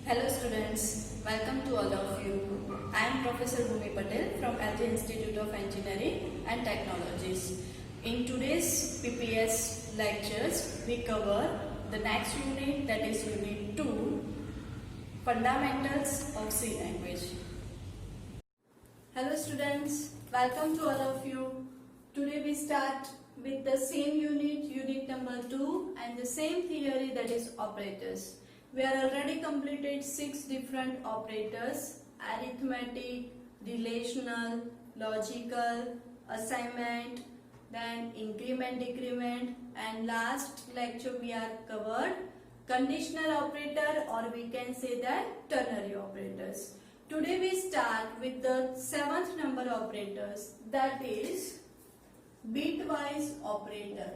Hello students, welcome to all of you. I am Professor Bhumi Patel from LG Institute of Engineering and Technologies. In today's PPS lectures, we cover the next unit, that is Unit 2, Fundamentals of C Language. Hello students, welcome to all of you. Today we start with the same unit, unit number 2, and the same theory, that is operators. We are already completed 6 different operators: arithmetic, relational, logical, assignment, then increment, decrement, and last lecture we are covered conditional operator, or we can say that ternary operators. Today we start with the 7th number operators, that is bitwise operator.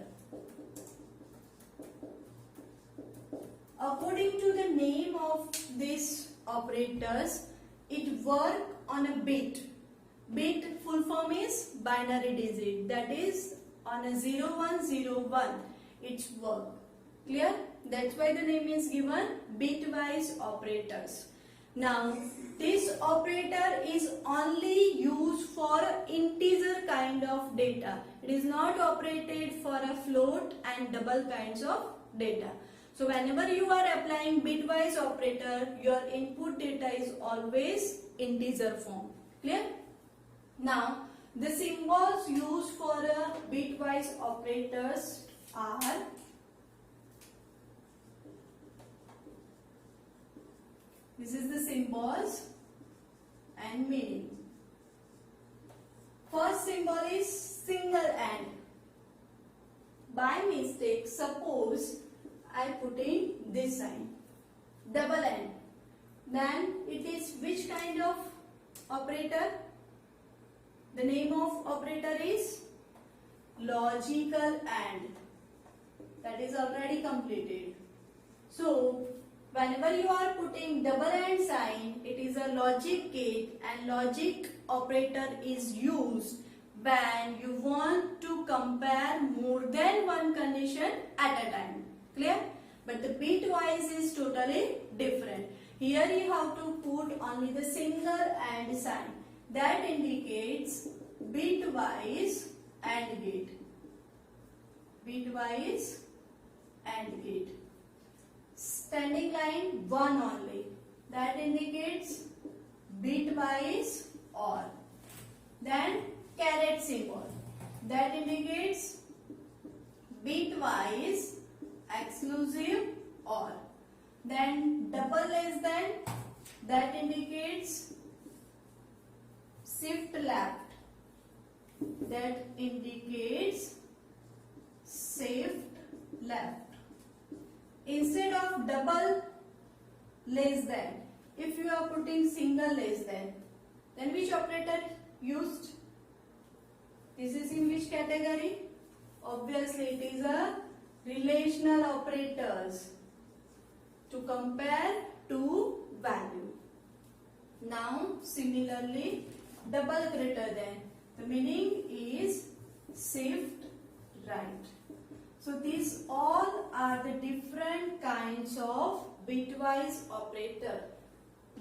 According to the name of these operators, it work on a bit. Bit full form is binary digit, that is on a 0101 its work. Clear? That's why the name is given bitwise operators. Now this operator is only used for integer kind of data. It is not operated for a float and double kinds of data. So whenever you are applying bitwise operator, your input data is always integer form. Clear? Now the symbols used for bitwise operators are this is the symbols and meaning. First symbol is single AND. By mistake, suppose I put in this sign, double AND. Then it is which kind of operator? The name of operator is logical AND. That is already completed. So whenever you are putting double AND sign, it is a logic gate, and logic operator is used when you want to compare more than one condition at a time. Clear? But the bitwise is totally different. Here you have to put only the single AND sign. That indicates bitwise AND gate. Bitwise AND gate. Standing line 1 only. That indicates bitwise OR. Then caret symbol. That indicates bitwise exclusive OR. Then double less than, that indicates shift left. That indicates shift left. Instead of double less than, if you are putting single less than, then which operator used? This is in which category? Obviously it is a relational operators to compare two value. Now similarly, double greater than, the meaning is shift right. So these all are the different kinds of bitwise operator.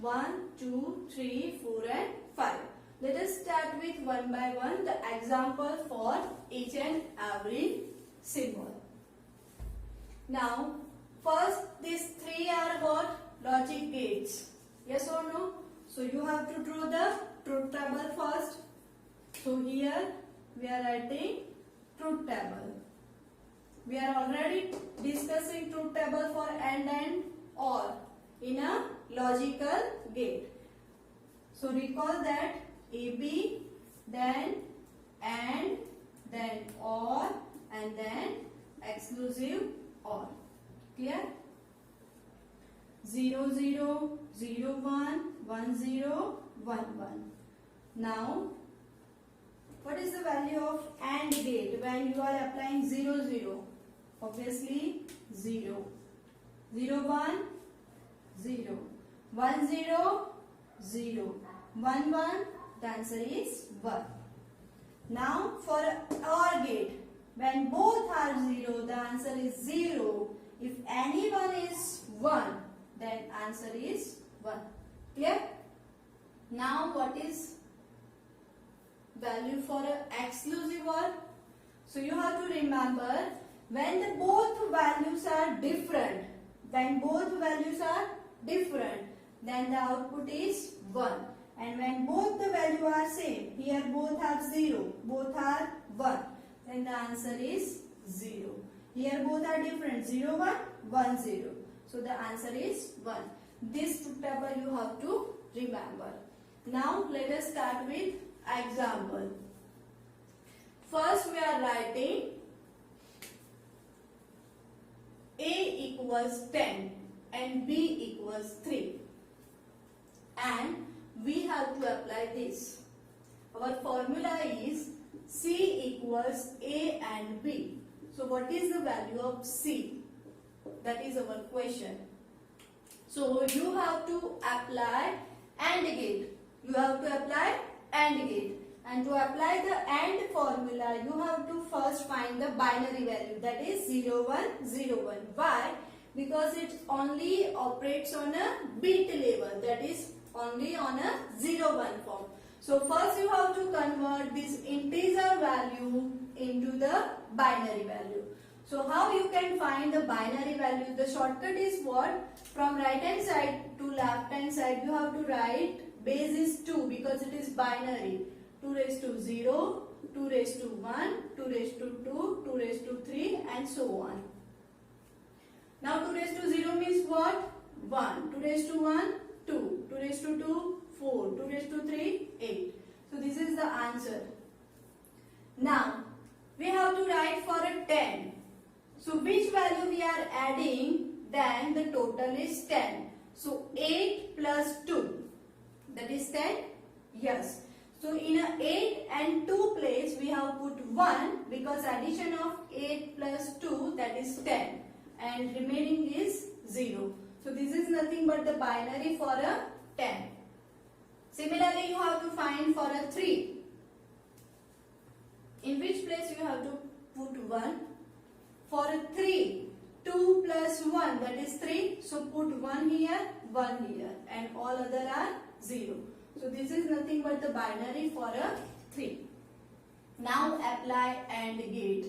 1, 2, 3, 4 and 5. Let us start with one by one the example for each and every symbol. Now first these 3 are what? Logic gates. Yes or no? So you have to draw the truth table first. So here we are writing truth table. We are already discussing truth table for AND and OR in a logical gate. So recall that AB, then AND, then OR, and then exclusive OR. Clear? 0, 0, 0, 1, 1, 0, 1, 1. Now what is the value of AND gate when you are applying 0, 0? Obviously 0. 0, 1, 0. 1, 0, 0. 1, 1, the answer is 1. Now for OR gate, when both are 0, the answer is 0. If any one is 1, then answer is 1. Clear? Now what is value for a exclusive OR? So you have to remember, when the both values are different, then the output is 1. And when both the value are same, here both are 0, both are 1, then the answer is 0. Here both are different, 0, 1, 1, 0. So the answer is 1. This truth table you have to remember. Now let us start with example. First we are writing A equals 10 and B equals 3. And we have to apply this. Our formula is C equals A and B. So what is the value of C? That is our question. So you have to apply AND gate. And to apply the AND formula, you have to first find the binary value, that is 0, 1, 0, 1. Why? Because it only operates on a bit level, that is only on a 0, 1 form. So first you have to convert this integer value into the binary value. So how you can find the binary value? The shortcut is what? From right hand side to left hand side, you have to write base is 2 because it is binary. 2 raised to 0, 2 raised to 1, 2 raised to 2, 2 raised to 3 and so on. Now 2 raised to 0 means what? 1. 2 raised to 1, 2. 2 raised to 2, 4. 2 raised to 3, 8. So this is the answer. Now we have to write for a 10. So which value we are adding? Then the total is 10. So 8 plus 2. That is 10? Yes. So in a 8 and 2 place we have put 1 because addition of 8 plus 2, that is 10. And remaining is 0. So this is nothing but the binary for a 10. Similarly you have to find for a 3. In which place you have to put 1? For a 3, 2 plus 1, that is 3. So put 1 here, 1 here, and all other are 0. So this is nothing but the binary for a 3. Now apply AND gate.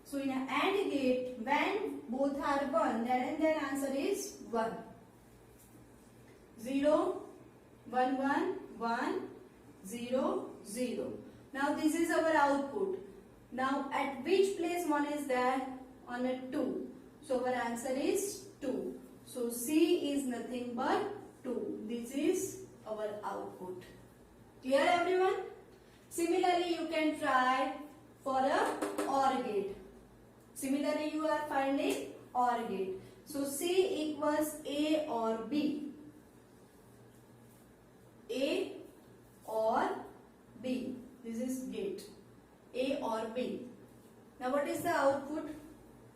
So in an AND gate, when both are 1, then their answer is 1. 0, 1, 1, 1, 0, 0. Now this is our output. Now at which place 1 is there? On a 2. So our answer is 2. So C is nothing but 2. This is our output. Clear everyone? Similarly you can try for a OR gate. Similarly you are finding OR gate. So C equals A or B. A or B. This is gate. A or B. Now what is the output?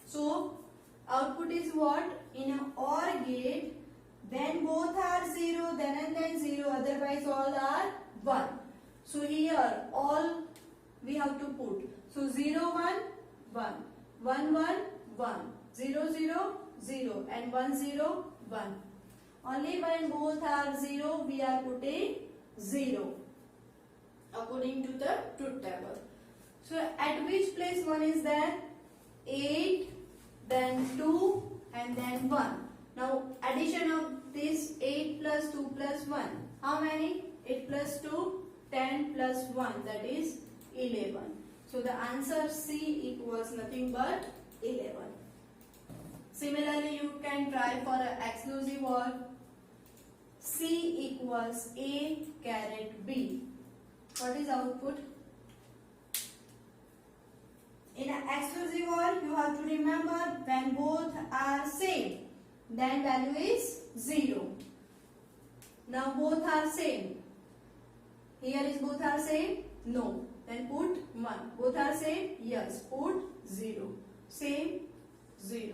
So output is what? In an OR gate, then both are 0, then 0, otherwise all are 1. So here all we have to put. So 0, 1, 1, 1, 1, 1, 0, 0, 0 and 1, 0, 1. Only when both are 0 we are putting 0 according to the truth table. So at which place 1 is there? 8, then 2 and then 1. Now addition of this 8 plus 2 plus 1. How many? 8 plus 2, 10 plus 1, that is 11. So the answer C equals nothing but 11. Similarly you can try for an exclusive OR. C equals A caret B. What is output? In an exclusive OR, you have to remember when both are same, then value is 0. Now both are same. Here is both are same? No. Then put 1. Both are same? Yes. Put 0. Same? 0.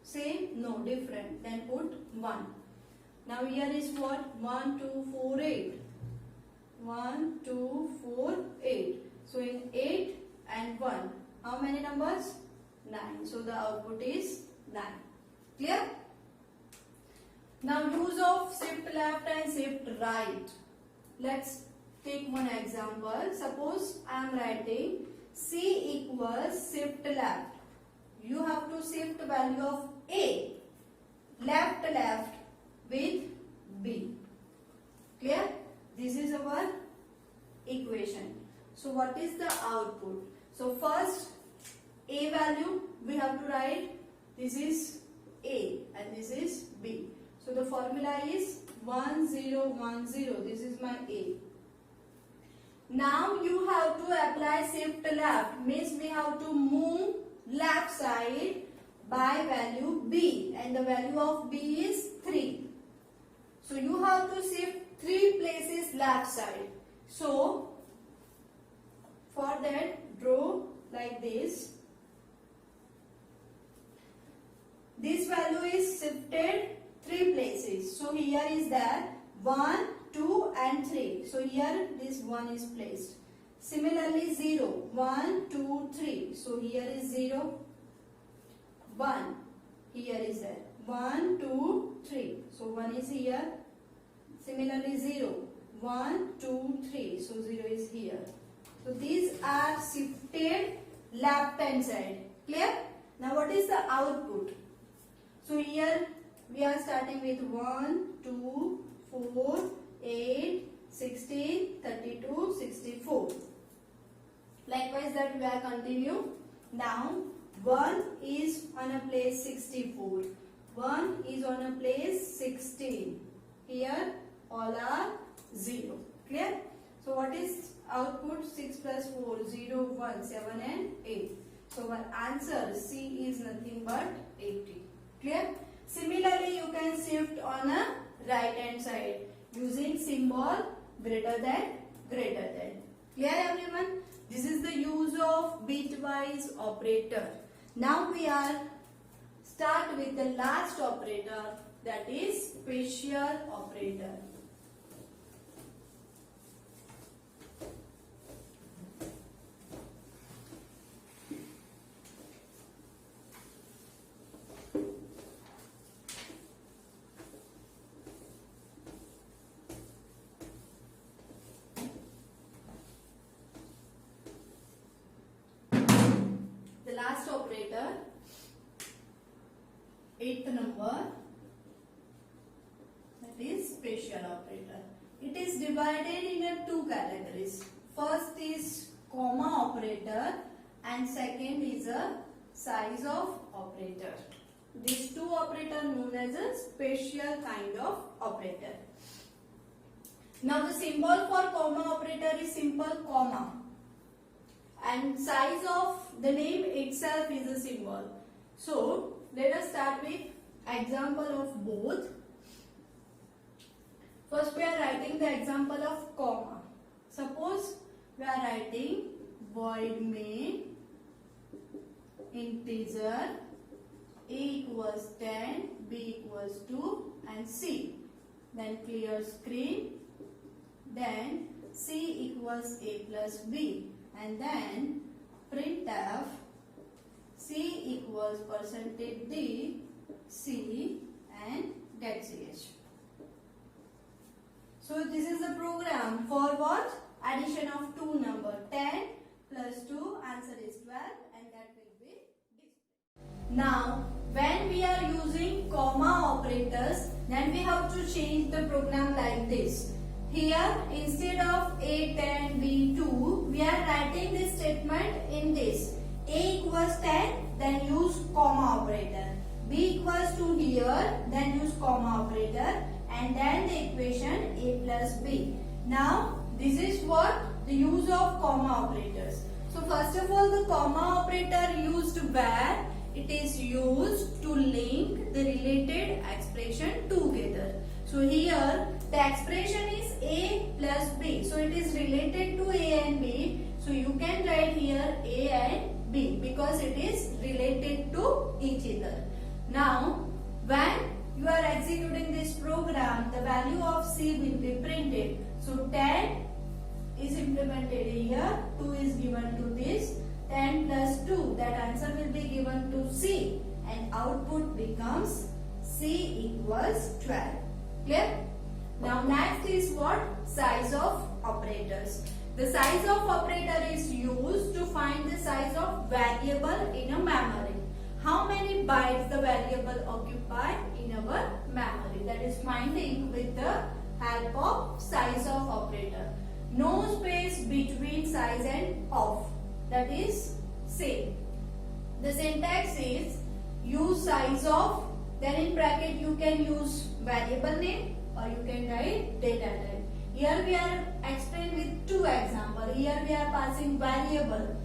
Same? No. Different. Then put 1. Now here is what? 1, 2, 4, 8. 1, 2, 4, 8. So in 8 and 1, how many numbers? 9. So the output is 9. Clear? Now use of shift left and shift right. Let's take one example. Suppose I am writing C equals shift left. You have to shift value of A left with B. Clear? This is our equation. So what is the output? So first A value we have to write. This is A and this is B. So the formula is 1 0 1 0. This is my A. Now you have to apply shift left. Means we have to move left side by value B, and the value of B is 3. So you have to shift 3 places left side. So for that, draw like this. This value is shifted 3 places. So here is that 1, 2 and 3. So here this 1 is placed. Similarly 0, 1, 2, 3. So here is 0, 1. Here is that 1, 2, 3. So 1 is here. Similarly 0, 1, 2, 3. So 0 is here. So these are shifted left hand side. Clear? Now what is the output? So here we are starting with 1, 2, 4, 8, 16, 32, 64. Likewise that we are continue. Now 1 is on a place 64. 1 is on a place 16. Here all are 0. Clear? So what is output? 6 plus 4, 0, 1, 7 and 8. So our answer C is nothing but 80. Clear? Similarly you can shift on a right hand side using symbol greater than. Clear everyone? This is the use of bitwise operator. Now we are start with the last operator, that is special operator. Last operator, 8th number, that is special operator. It is divided into 2 categories. First is comma operator and second is a size of operator. These 2 operators known as a special kind of operator. Now the symbol for comma operator is simple comma. And size of the name itself is a symbol. So let us start with example of both. First we are writing the example of comma. Suppose we are writing void main integer a equals 10, b equals 2 and c. Then clear screen. Then c equals a plus b. And then printf c equals %d c and .ch. So this is the program for what? Addition of 2 number 10 plus 2, answer is 12 and that will be displayed. Now when we are using comma operators, then we have to change the program like this. Here instead of a 10 b 2, we are writing this statement in this. A equals 10, then use comma operator. B equals 2 here, then use comma operator, and then the equation a plus b. Now this is what the use of comma operators. So first of all, the comma operator used where it is used to link the related expression together. So here the expression is a plus b. So it is related to a and b. So you can write here a and b because it is related to each other. Now when you are executing this program, the value of c will be printed. So 10 is implemented here, 2 is given to this, 10 plus 2, that answer will be given to c and output becomes C equals 12. Clear? Now next is what? Size of operators. The size of operator is used to find the size of variable in a memory. How many bytes the variable occupy in our memory? That is finding with the help of size of operator. No space between size and of. That is same. The syntax is use size of, then in bracket you can use variable name or you can write data type. Here we are explained with two examples. Here we are passing variable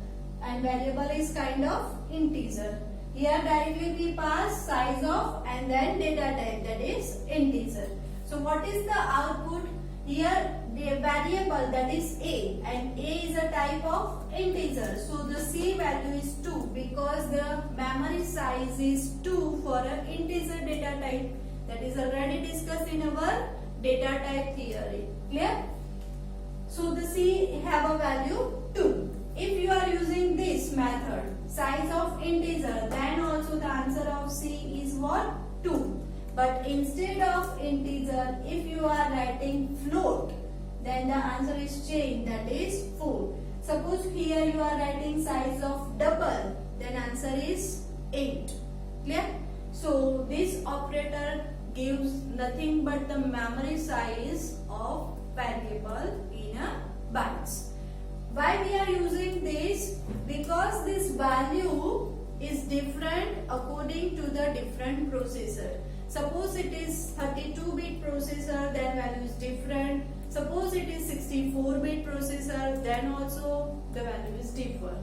and variable is kind of integer. Here directly we pass size of and then data type, that is integer. So what is the output? Here the variable, that is A, and A is a type of integer. So the C value is 2 because the memory size is 2 for an integer data type. That is already discussed in our data type theory. Clear? So the C have a value 2. If you are using this method, size of integer, then also the answer of C is what? 2. But instead of integer, if you are writing float, then the answer is changed, that is 4. Suppose here you are writing size of double, then answer is 8. Clear? So this operator gives nothing but the memory size of variable in a bytes. Why we are using this? Because this value is different according to the different processor. Suppose it is 32-bit processor, then value is different. Suppose it is 64-bit processor, then also the value is different.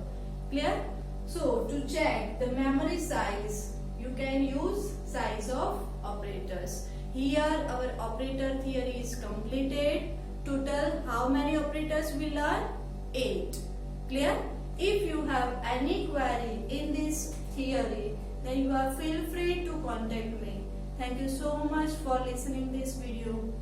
Clear? So to check the memory size, you can use size of operators. Here our operator theory is completed. Total how many operators we learn? 8. Clear? If you have any query in this theory, then you are feel free to contact me. Thank you so much for listening this video.